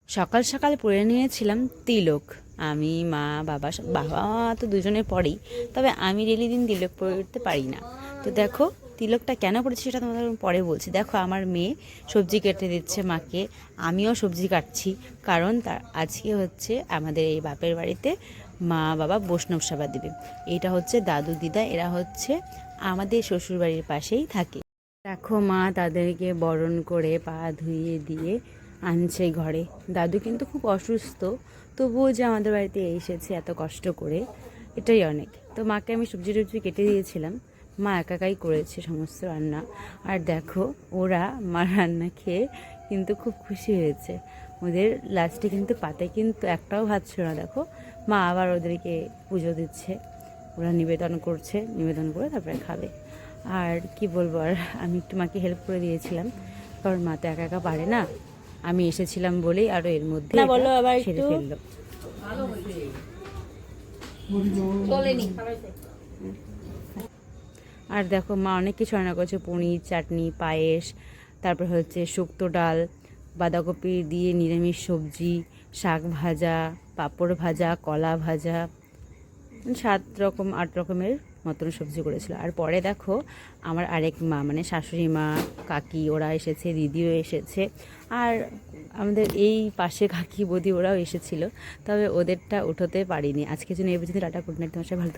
সকাল সকাল পরে নিয়েছিলাম তিলক। আমি মা বাবা বাবা তো দুজনে পড়েই, তবে আমি ডেলি দিন তিলক পরতে পারি না। তো দেখো তিলকটা কেন পড়েছি সেটা তোমাদের পরে বলছি। দেখো আমার মেয়ে সবজি কেটে দিচ্ছে মাকে, আমিও সবজি কাটছি, কারণ তার আজকে হচ্ছে আমাদের এই বাপের বাড়িতে মা বাবা বৈষ্ণব সেবা দেবে। এটা হচ্ছে দাদু দিদা, এরা হচ্ছে আমাদের শ্বশুরবাড়ির পাশেই থাকে। দেখো মা তাদেরকে বরণ করে পা ধুইয়ে দিয়ে আনছে ঘরে। দাদু কিন্তু খুব অসুস্থ, তবুও যে আমাদের বাড়িতে এসেছে এত কষ্ট করে, এটাই অনেক। তো মাকে আমি সবজি টবজি কেটে দিয়েছিলাম, মা একাকাই করেছে সমস্ত রান্না। আর দেখো ওরা মার রান্না খেয়ে কিন্তু খুব খুশি হয়েছে। ওদের লাস্টে কিন্তু পাতে কিন্তু একটাও ভাত ছিল না। দেখো মা আবার ওদেরকে পুজো দিচ্ছে, ওরা নিবেদন করছে, নিবেদন করে তারপরে খাবে। আর কি বলবো, আর আমি একটু মাকে হেল্প করে দিয়েছিলাম, কারণ মা তো একা একা পারে না। আমি এসেছিলাম বলেই আরও এর মধ্যে সেরে ফেললো। আর দেখো মা অনেক কিছু রান্না করেছে, পনির, চাটনি, পায়েস, তারপর হচ্ছে শুক্তো ডাল, বাঁধাকপি দিয়ে নিরামিষ সবজি, শাক ভাজা, পাঁপড় ভাজা, কলা ভাজা, 7 রকম 8 রকমের মতন সবজি করেছিল। আর পরে দেখো আমার আরেক মা মানে শাশুড়ি মা, কাকি ওরা এসেছে, দিদিও এসেছে, আর আমাদের এই পাশে কাকি বৌদি ওরাও এসেছিলো, তবে ওদেরটা উঠোতে পারিনি। আজকের জন্য এই পর্যন্ত টাটা, গুড নাইট, তোমার সাথে ভালো।